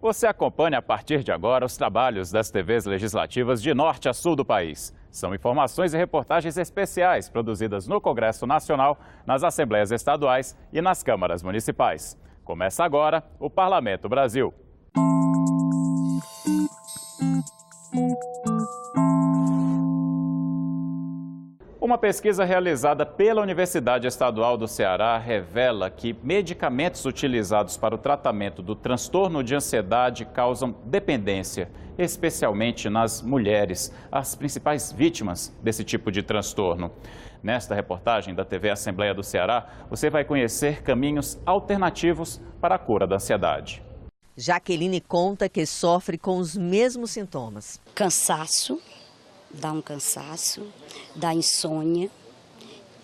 Você acompanha a partir de agora os trabalhos das TVs legislativas de norte a sul do país. São informações e reportagens especiais produzidas no Congresso Nacional, nas Assembleias Estaduais e nas câmaras municipais. Começa agora o Parlamento Brasil. Uma pesquisa realizada pela Universidade Estadual do Ceará revela que medicamentos utilizados para o tratamento do transtorno de ansiedade causam dependência, especialmente nas mulheres, as principais vítimas desse tipo de transtorno. Nesta reportagem da TV Assembleia do Ceará, você vai conhecer caminhos alternativos para a cura da ansiedade. Jaqueline conta que sofre com os mesmos sintomas. Cansaço. Dá um cansaço, dá insônia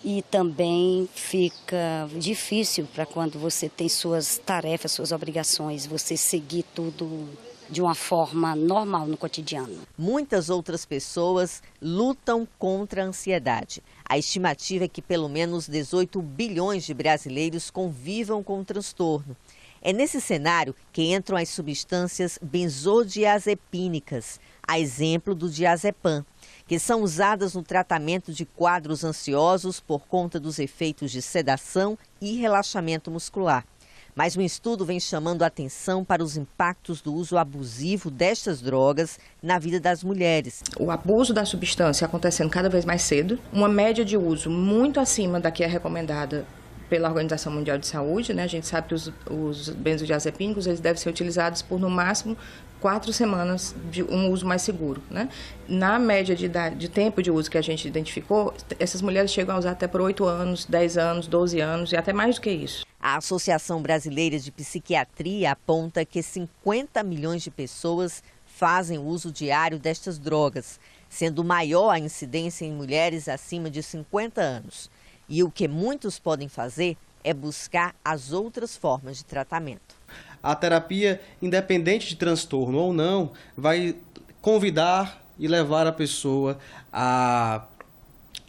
e também fica difícil para quando você tem suas tarefas, suas obrigações, você seguir tudo de uma forma normal no cotidiano. Muitas outras pessoas lutam contra a ansiedade. A estimativa é que pelo menos 18 bilhões de brasileiros convivam com o transtorno. É nesse cenário que entram as substâncias benzodiazepínicas, a exemplo do diazepam, que são usadas no tratamento de quadros ansiosos por conta dos efeitos de sedação e relaxamento muscular. Mas um estudo vem chamando a atenção para os impactos do uso abusivo destas drogas na vida das mulheres. O abuso da substância acontecendo cada vez mais cedo, uma média de uso muito acima da que é recomendada pela Organização Mundial de Saúde, né? A gente sabe que os benzodiazepínicos eles devem ser utilizados por, no máximo, 4 semanas de um uso mais seguro, né? Na média de tempo de uso que a gente identificou, essas mulheres chegam a usar até por 8 anos, 10 anos, 12 anos e até mais do que isso. A Associação Brasileira de Psiquiatria aponta que 50 milhões de pessoas fazem uso diário destas drogas, sendo maior a incidência em mulheres acima de 50 anos. E o que muitos podem fazer é buscar as outras formas de tratamento. A terapia, independente de transtorno ou não, vai convidar e levar a pessoa a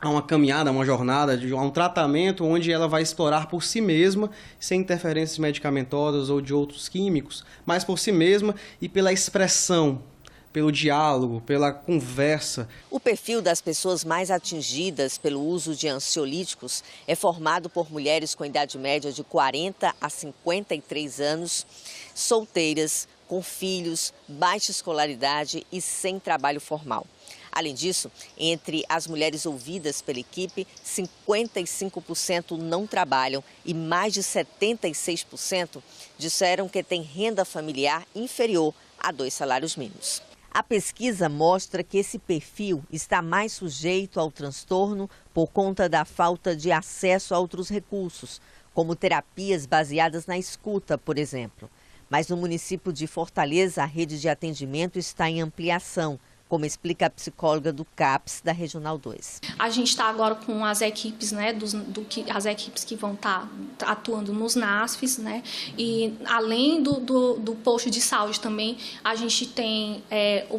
uma caminhada, a uma jornada, a um tratamento onde ela vai explorar por si mesma, sem interferências medicamentosas ou de outros químicos, mas por si mesma e pela expressão, pelo diálogo, pela conversa. O perfil das pessoas mais atingidas pelo uso de ansiolíticos é formado por mulheres com idade média de 40 a 53 anos, solteiras, com filhos, baixa escolaridade e sem trabalho formal. Além disso, entre as mulheres ouvidas pela equipe, 55% não trabalham e mais de 76% disseram que têm renda familiar inferior a 2 salários mínimos. A pesquisa mostra que esse perfil está mais sujeito ao transtorno por conta da falta de acesso a outros recursos, como terapias baseadas na escuta, por exemplo. Mas no município de Fortaleza, a rede de atendimento está em ampliação, como explica a psicóloga do CAPS, da Regional 2. A gente está agora com as equipes, né, as equipes que vão estar atuando nos NASFs, né, e além do posto de saúde também, a gente tem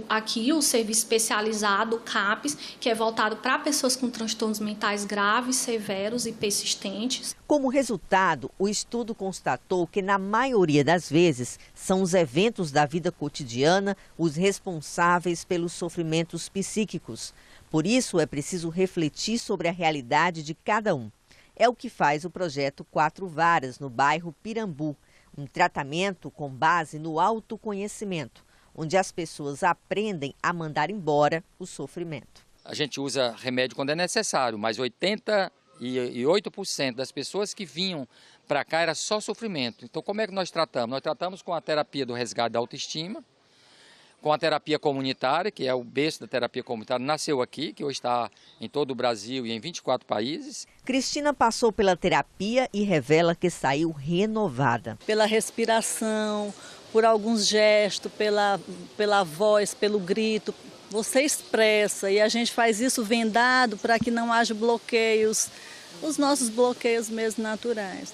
aqui o serviço especializado, o CAPS, que é voltado para pessoas com transtornos mentais graves, severos e persistentes. Como resultado, o estudo constatou que, na maioria das vezes, são os eventos da vida cotidiana os responsáveis pelos sofrimentos psíquicos. Por isso, é preciso refletir sobre a realidade de cada um. É o que faz o projeto 4 Varas, no bairro Pirambu, um tratamento com base no autoconhecimento, onde as pessoas aprendem a mandar embora o sofrimento. A gente usa remédio quando é necessário, mas 88% das pessoas que vinham para cá era só sofrimento. Então, como é que nós tratamos? Nós tratamos com a terapia do resgate da autoestima, com a terapia comunitária, que é o berço da terapia comunitária, nasceu aqui, que hoje está em todo o Brasil e em 24 países. Cristina passou pela terapia e revela que saiu renovada. Pela respiração, por alguns gestos, pela voz, pelo grito. Você expressa e a gente faz isso vendado para que não haja bloqueios, os nossos bloqueios mesmo naturais.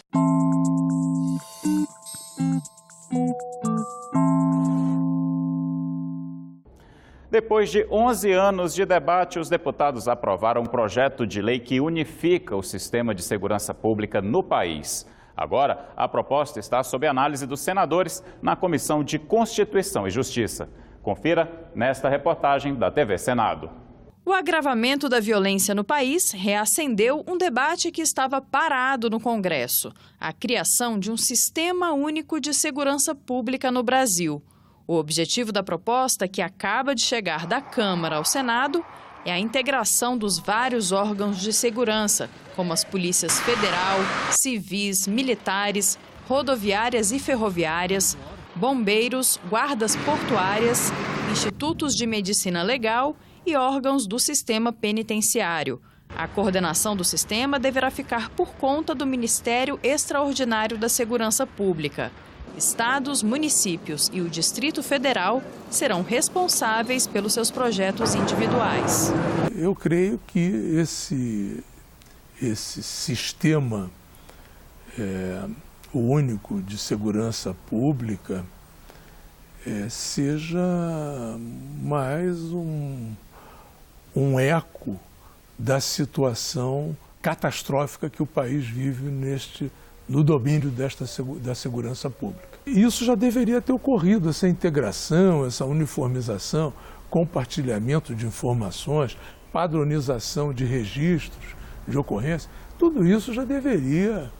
Depois de 11 anos de debate, os deputados aprovaram um projeto de lei que unifica o sistema de segurança pública no país. Agora, a proposta está sob análise dos senadores na Comissão de Constituição e Justiça. Confira nesta reportagem da TV Senado. O agravamento da violência no país reacendeu um debate que estava parado no Congresso: a criação de um Sistema Único de Segurança Pública no Brasil. O objetivo da proposta, que acaba de chegar da Câmara ao Senado, é a integração dos vários órgãos de segurança, como as polícias federal, civis, militares, rodoviárias e ferroviárias, bombeiros, guardas portuárias, institutos de medicina legal e órgãos do sistema penitenciário. A coordenação do sistema deverá ficar por conta do Ministério Extraordinário da Segurança Pública. Estados, municípios e o Distrito Federal serão responsáveis pelos seus projetos individuais. Eu creio que esse sistema único de segurança pública seja mais um eco da situação catastrófica que o país vive no domínio da segurança pública. Isso já deveria ter ocorrido, essa integração, essa uniformização, compartilhamento de informações, padronização de registros de ocorrência, tudo isso já deveria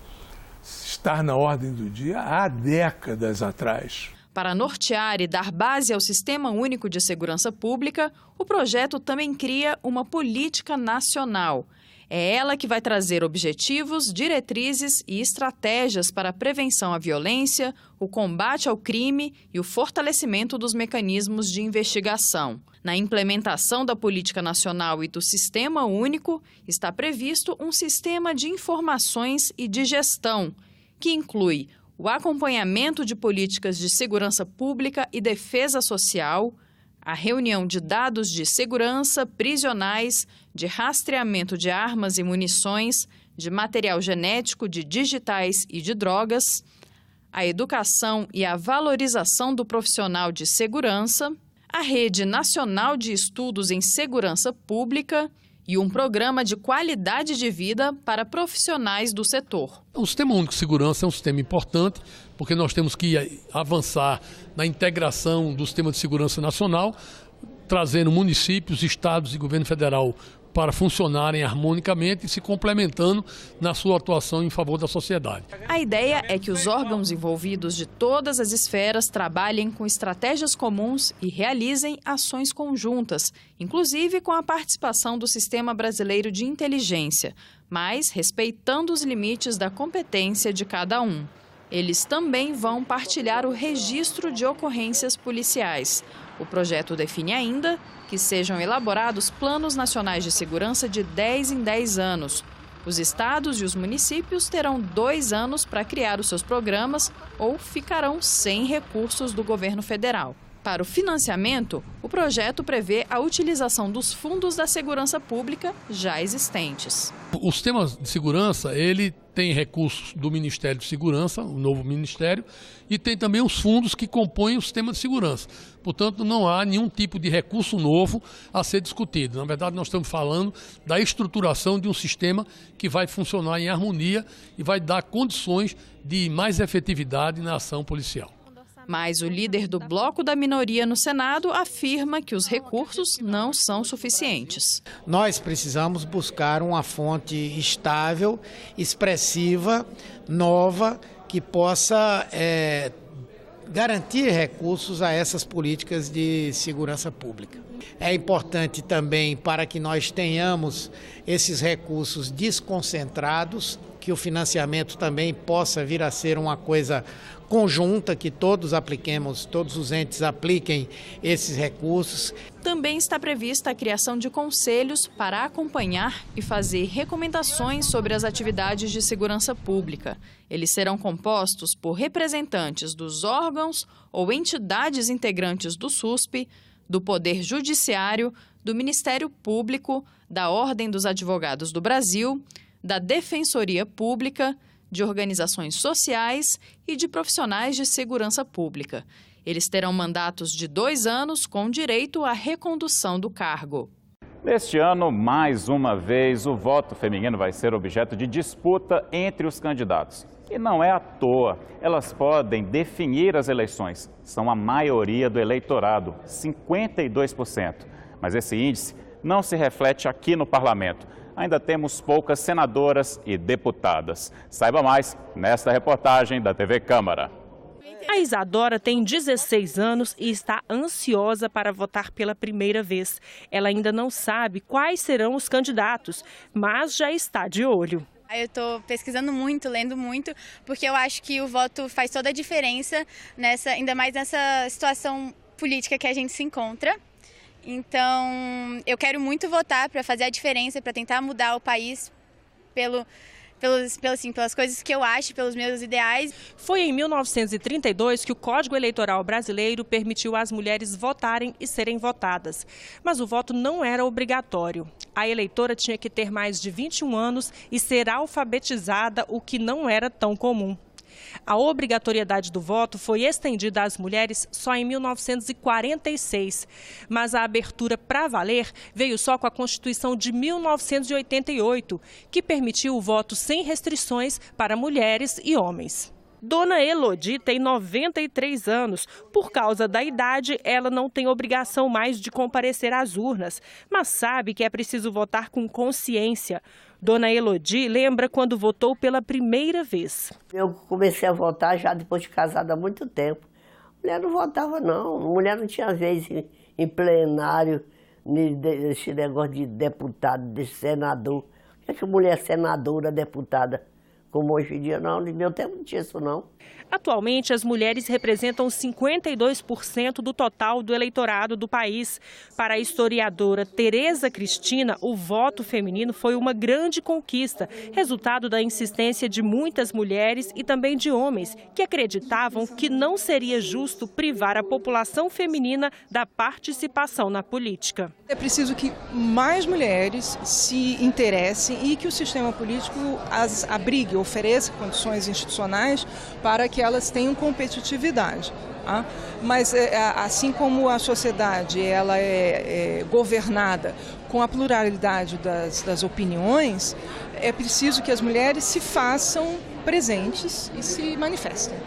estar na ordem do dia há décadas atrás. Para nortear e dar base ao Sistema Único de Segurança Pública, o projeto também cria uma política nacional. É ela que vai trazer objetivos, diretrizes e estratégias para a prevenção à violência, o combate ao crime e o fortalecimento dos mecanismos de investigação. Na implementação da política nacional e do Sistema Único, está previsto um sistema de informações e de gestão, que inclui o acompanhamento de políticas de segurança pública e defesa social, a reunião de dados de segurança, prisionais, de rastreamento de armas e munições, de material genético, de digitais e de drogas, a educação e a valorização do profissional de segurança, a Rede Nacional de Estudos em Segurança Pública e um programa de qualidade de vida para profissionais do setor. O Sistema Único de Segurança é um sistema importante, porque nós temos que avançar na integração do Sistema de Segurança Nacional, trazendo municípios, estados e governo federal para funcionarem harmonicamente e se complementando na sua atuação em favor da sociedade. A ideia é que os órgãos envolvidos de todas as esferas trabalhem com estratégias comuns e realizem ações conjuntas, inclusive com a participação do Sistema Brasileiro de Inteligência, mas respeitando os limites da competência de cada um. Eles também vão partilhar o registro de ocorrências policiais. O projeto define ainda que sejam elaborados planos nacionais de segurança de 10 em 10 anos. Os estados e os municípios terão 2 anos para criar os seus programas ou ficarão sem recursos do governo federal. Para o financiamento, o projeto prevê a utilização dos fundos da segurança pública já existentes. O sistema de segurança, ele tem recursos do Ministério de Segurança, o novo ministério, e tem também os fundos que compõem o sistema de segurança. Portanto, não há nenhum tipo de recurso novo a ser discutido. Na verdade, nós estamos falando da estruturação de um sistema que vai funcionar em harmonia e vai dar condições de mais efetividade na ação policial. Mas o líder do bloco da minoria no Senado afirma que os recursos não são suficientes. Nós precisamos buscar uma fonte estável, expressiva, nova, que possa garantir recursos a essas políticas de segurança pública. É importante também para que nós tenhamos esses recursos desconcentrados, que o financiamento também possa vir a ser uma coisa conjunta, que todos apliquemos, todos os entes apliquem esses recursos. Também está prevista a criação de conselhos para acompanhar e fazer recomendações sobre as atividades de segurança pública. Eles serão compostos por representantes dos órgãos ou entidades integrantes do SUSP, do Poder Judiciário, do Ministério Público, da Ordem dos Advogados do Brasil, da Defensoria Pública, de organizações sociais e de profissionais de segurança pública. Eles terão mandatos de 2 anos com direito à recondução do cargo. Neste ano, mais uma vez, o voto feminino vai ser objeto de disputa entre os candidatos. E não é à toa, elas podem definir as eleições. São a maioria do eleitorado, 52%. Mas esse índice não se reflete aqui no parlamento. Ainda temos poucas senadoras e deputadas. Saiba mais nesta reportagem da TV Câmara. A Isadora tem 16 anos e está ansiosa para votar pela primeira vez. Ela ainda não sabe quais serão os candidatos, mas já está de olho. Eu estou pesquisando muito, lendo muito, porque eu acho que o voto faz toda a diferença, ainda mais nessa situação política que a gente se encontra. Então, eu quero muito votar para fazer a diferença, para tentar mudar o país pelas coisas que eu acho, pelos meus ideais. Foi em 1932 que o Código Eleitoral brasileiro permitiu às mulheres votarem e serem votadas. Mas o voto não era obrigatório. A eleitora tinha que ter mais de 21 anos e ser alfabetizada, o que não era tão comum. A obrigatoriedade do voto foi estendida às mulheres só em 1946, mas a abertura para valer veio só com a Constituição de 1988, que permitiu o voto sem restrições para mulheres e homens. Dona Elodie tem 93 anos. Por causa da idade, ela não tem obrigação mais de comparecer às urnas, mas sabe que é preciso votar com consciência. Dona Elodie lembra quando votou pela primeira vez. Eu comecei a votar já depois de casada há muito tempo. Mulher não votava, não. Mulher não tinha vez em plenário, nesse negócio de deputado, de senador. Por que mulher é senadora, deputada? Como hoje em dia, não. No meu tempo não tinha isso, não. Atualmente, as mulheres representam 52% do total do eleitorado do país. Para a historiadora Tereza Cristina, o voto feminino foi uma grande conquista, resultado da insistência de muitas mulheres e também de homens, que acreditavam que não seria justo privar a população feminina da participação na política. É preciso que mais mulheres se interessem e que o sistema político as abrigue, ofereça condições institucionais para que elas tenham competitividade. Tá? Mas assim como a sociedade ela é governada com a pluralidade das opiniões, é preciso que as mulheres se façam presentes e se manifestem.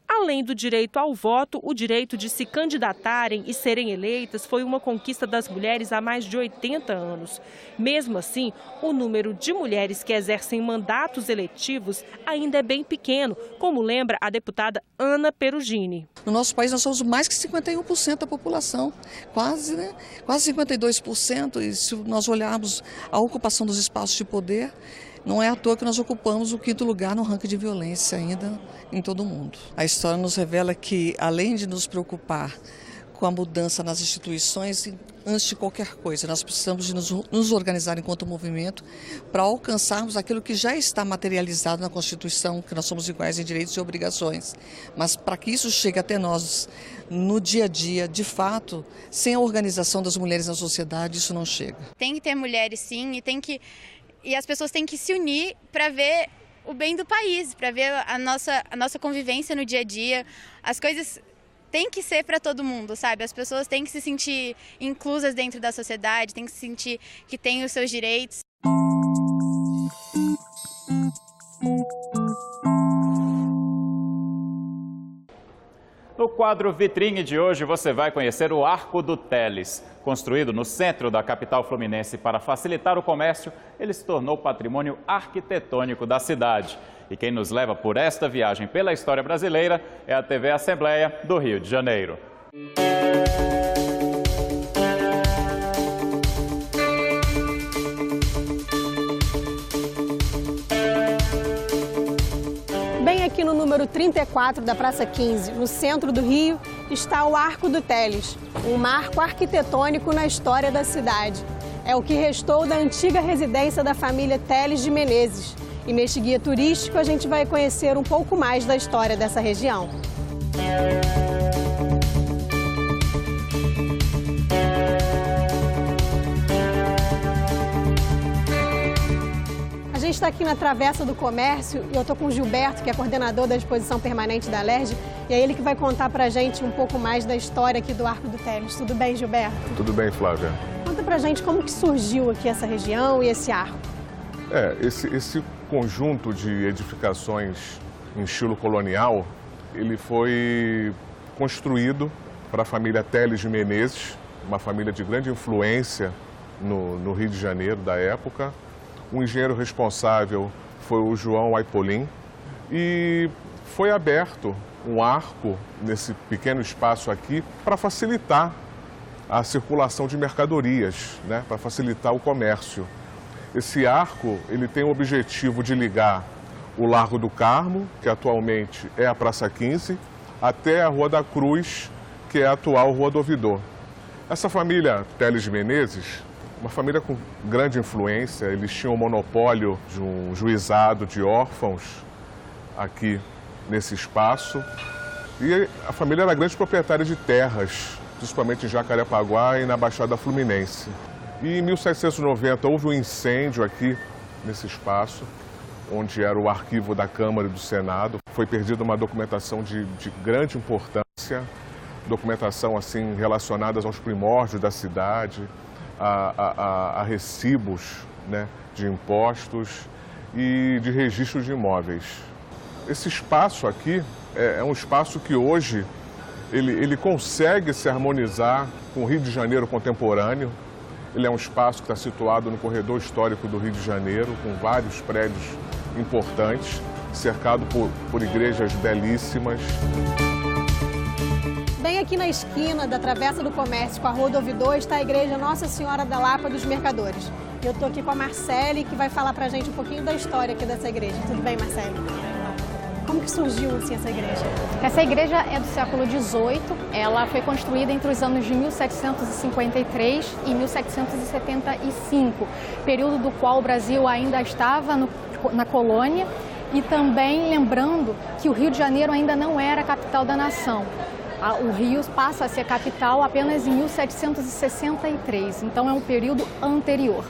Além do direito ao voto, o direito de se candidatarem e serem eleitas foi uma conquista das mulheres há mais de 80 anos. Mesmo assim, o número de mulheres que exercem mandatos eletivos ainda é bem pequeno, como lembra a deputada Ana Perugini. No nosso país nós somos mais que 51% da população, quase 52%, e se nós olharmos a ocupação dos espaços de poder, não é à toa que nós ocupamos o 5º lugar no ranking de violência ainda em todo o mundo. A história nos revela que, além de nos preocupar com a mudança nas instituições, antes de qualquer coisa, nós precisamos de nos organizar enquanto movimento para alcançarmos aquilo que já está materializado na Constituição, que nós somos iguais em direitos e obrigações. Mas para que isso chegue até nós no dia a dia, de fato, sem a organização das mulheres na sociedade, isso não chega. Tem que ter mulheres, sim, e as pessoas têm que se unir para ver o bem do país, para ver a nossa convivência no dia a dia. As coisas têm que ser para todo mundo, sabe? As pessoas têm que se sentir inclusas dentro da sociedade, têm que se sentir que têm os seus direitos. No quadro Vitrine de hoje, você vai conhecer o Arco do Teles. Construído no centro da capital fluminense para facilitar o comércio, ele se tornou patrimônio arquitetônico da cidade. E quem nos leva por esta viagem pela história brasileira é a TV Assembleia do Rio de Janeiro. Bem aqui no número 34 da Praça 15, no centro do Rio, está o Arco do Teles, um marco arquitetônico na história da cidade. É o que restou da antiga residência da família Teles de Menezes. E neste guia turístico a gente vai conhecer um pouco mais da história dessa região. A gente está aqui na Travessa do Comércio e eu estou com o Gilberto, que é coordenador da exposição permanente da LERJ, e é ele que vai contar para a gente um pouco mais da história aqui do Arco do Teles. Tudo bem, Gilberto? Tudo bem, Flávia. Conta para a gente como que surgiu aqui essa região e esse arco. Esse conjunto de edificações em estilo colonial, ele foi construído para a família Teles de Menezes, uma família de grande influência no Rio de Janeiro da época. O engenheiro responsável foi o João Aipolim e foi aberto um arco nesse pequeno espaço aqui para facilitar a circulação de mercadorias, né, para facilitar o comércio. Esse arco ele tem o objetivo de ligar o Largo do Carmo, que atualmente é a Praça 15, até a Rua da Cruz, que é a atual Rua do Ouvidor. Essa família Teles de Menezes, uma família com grande influência, eles tinham o monopólio de um juizado de órfãos aqui nesse espaço. E a família era grande proprietária de terras, principalmente em Jacarepaguá e na Baixada Fluminense. E em 1790 houve um incêndio aqui nesse espaço, onde era o arquivo da Câmara e do Senado. Foi perdida uma documentação de grande importância, documentação assim relacionada aos primórdios da cidade, a recibos, né, de impostos e de registros de imóveis. Esse espaço aqui é um espaço que hoje ele consegue se harmonizar com o Rio de Janeiro contemporâneo. Ele é um espaço que está situado no corredor histórico do Rio de Janeiro, com vários prédios importantes, cercado por igrejas belíssimas. Bem aqui na esquina da Travessa do Comércio com a Rua do Ouvidor está a Igreja Nossa Senhora da Lapa dos Mercadores. Eu estou aqui com a Marcele, que vai falar para a gente um pouquinho da história aqui dessa igreja. Tudo bem, Marcele? Como que surgiu assim, essa igreja? Essa igreja é do século XVIII. Ela foi construída entre os anos de 1753 e 1775, período do qual o Brasil ainda estava na colônia, e também lembrando que o Rio de Janeiro ainda não era a capital da nação. O Rio passa a ser capital apenas em 1763, então é um período anterior.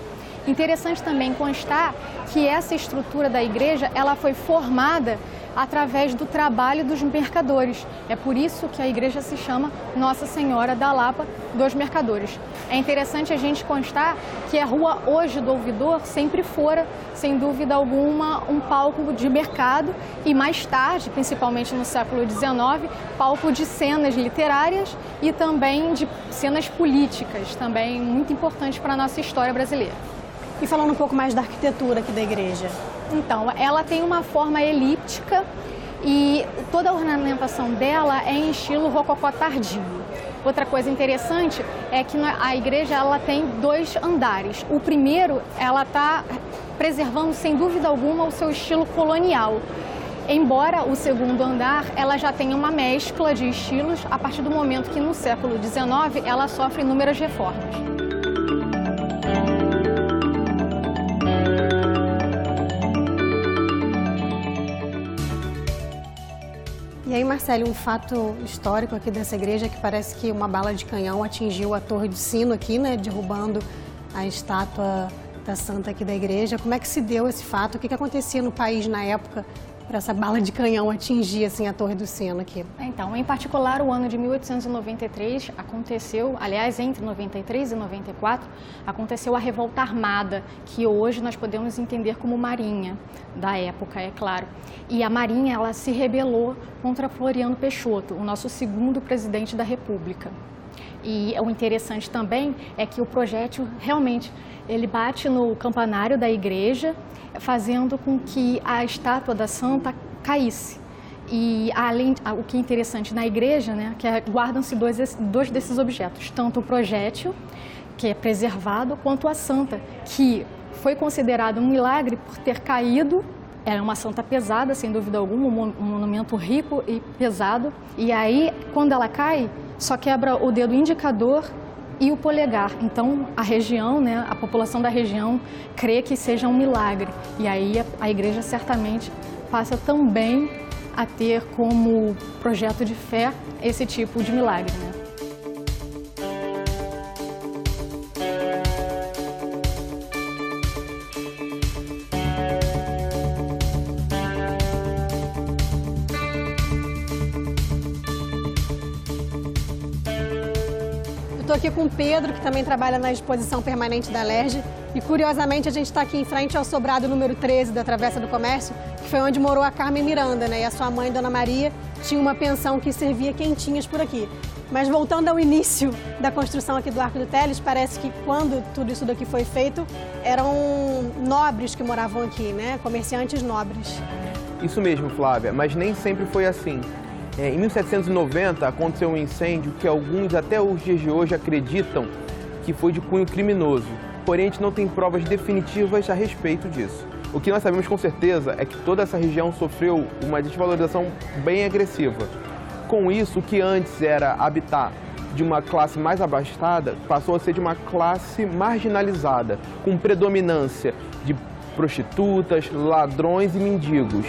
Interessante também constar que essa estrutura da igreja ela foi formada através do trabalho dos mercadores. É por isso que a igreja se chama Nossa Senhora da Lapa dos Mercadores. É interessante a gente constar que a rua hoje do Ouvidor sempre fora, sem dúvida alguma, um palco de mercado e mais tarde, principalmente no século XIX, palco de cenas literárias e também de cenas políticas, também muito importante para a nossa história brasileira. E falando um pouco mais da arquitetura aqui da igreja. Então, ela tem uma forma elíptica e toda a ornamentação dela é em estilo rococó tardio. Outra coisa interessante é que a igreja ela tem 2 andares. O primeiro, ela está preservando, sem dúvida alguma, o seu estilo colonial. Embora o segundo andar, ela já tenha uma mescla de estilos a partir do momento que, no século XIX, ela sofre inúmeras reformas. E aí, Marcelo, um fato histórico aqui dessa igreja é que parece que uma bala de canhão atingiu a torre do sino aqui, né, derrubando a estátua da santa aqui da igreja. Como é que se deu esse fato? O que acontecia no país na época para essa bala de canhão atingir assim, a torre do sino aqui? Então, em particular, o ano de 1893 aconteceu, aliás, entre 93 e 94, aconteceu a Revolta Armada, que hoje nós podemos entender como Marinha, da época, é claro. E a Marinha, ela se rebelou contra Floriano Peixoto, o nosso segundo presidente da República. E o interessante também é que o projétil realmente ele bate no campanário da igreja, fazendo com que a estátua da santa caísse. E além, o que é interessante na igreja, né, que guardam-se dois desses objetos, tanto o projétil, que é preservado, quanto a santa, que foi considerado um milagre por ter caído. Era uma santa pesada, sem dúvida alguma, um monumento rico e pesado. E aí, quando ela cai, só quebra o dedo indicador e o polegar. Então, a região, né, a população da região crê que seja um milagre. E aí, a igreja certamente passa também a ter como projeto de fé esse tipo de milagre, né? estou aqui com o Pedro, que também trabalha na exposição permanente da Alerj. E, curiosamente, a gente está aqui em frente ao sobrado número 13 da Travessa do Comércio, que foi onde morou a Carmen Miranda, né? E a sua mãe, Dona Maria, tinha uma pensão que servia quentinhas por aqui. Mas voltando ao início da construção aqui do Arco do Teles, parece que quando tudo isso daqui foi feito, eram nobres que moravam aqui, né? Comerciantes nobres. Isso mesmo, Flávia, mas nem sempre foi assim. Em 1790 aconteceu um incêndio que alguns até os dias de hoje acreditam que foi de cunho criminoso. Porém, a gente não tem provas definitivas a respeito disso. O que nós sabemos com certeza é que toda essa região sofreu uma desvalorização bem agressiva. Com isso, o que antes era habitat de uma classe mais abastada passou a ser de uma classe marginalizada, com predominância de prostitutas, ladrões e mendigos.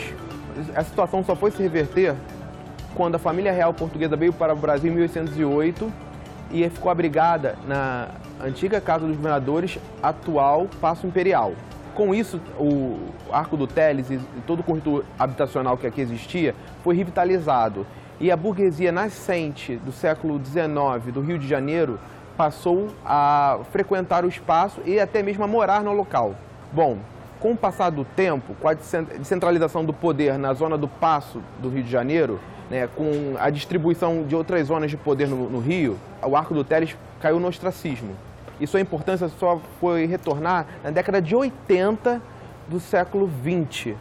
A situação só foi se reverter quando a família real portuguesa veio para o Brasil em 1808 e ficou abrigada na antiga Casa dos Governadores, atual Paço Imperial. Com isso, o Arco do Teles e todo o conjunto habitacional que aqui existia foi revitalizado. E a burguesia nascente do século XIX do Rio de Janeiro passou a frequentar o espaço e até mesmo a morar no local. Bom, com o passar do tempo, com a descentralização do poder na zona do Paço do Rio de Janeiro, né, com a distribuição de outras zonas de poder no Rio, o Arco do Teles caiu no ostracismo. E sua importância só foi retornar na década de 80 do século XX,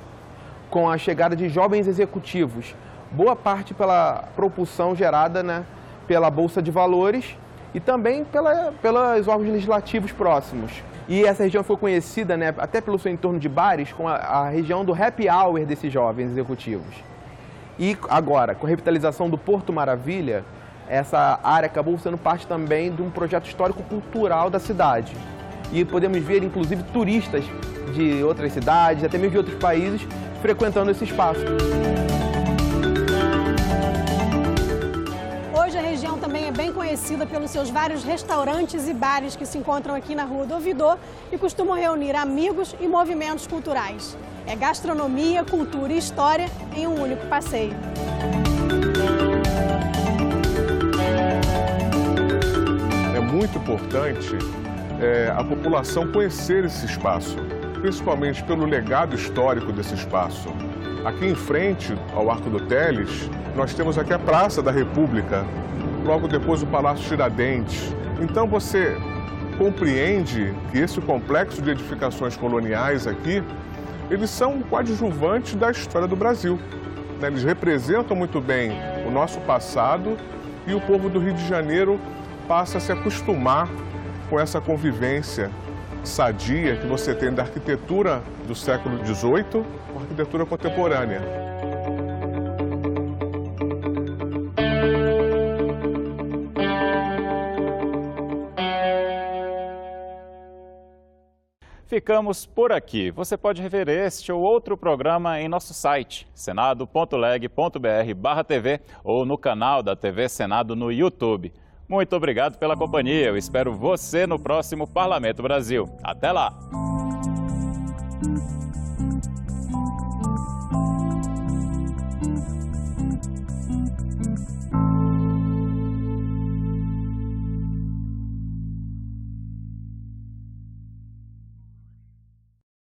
com a chegada de jovens executivos, boa parte pela propulsão gerada, né, pela Bolsa de Valores e também pelos órgãos legislativos próximos. E essa região foi conhecida, né, até pelo seu entorno de bares, como a região do happy hour desses jovens executivos. E agora, com a revitalização do Porto Maravilha, essa área acabou sendo parte também de um projeto histórico-cultural da cidade. E podemos ver, inclusive, turistas de outras cidades, até mesmo de outros países, frequentando esse espaço. Hoje a região também é bem conhecida pelos seus vários restaurantes e bares que se encontram aqui na Rua do Ouvidor e costumam reunir amigos e movimentos culturais. É gastronomia, cultura e história em um único passeio. É muito importante a população conhecer esse espaço, principalmente pelo legado histórico desse espaço. Aqui em frente ao Arco do Teles, nós temos aqui a Praça da República, logo depois o Palácio Tiradentes. Então você compreende que esse complexo de edificações coloniais aqui, eles são coadjuvantes da história do Brasil. Eles representam muito bem o nosso passado e o povo do Rio de Janeiro passa a se acostumar com essa convivência sadia que você tem da arquitetura do século XVIII com a arquitetura contemporânea. Ficamos por aqui. Você pode rever este ou outro programa em nosso site, senado.leg.br/TV ou no canal da TV Senado no YouTube. Muito obrigado pela companhia. Eu espero você no próximo Parlamento Brasil. Até lá!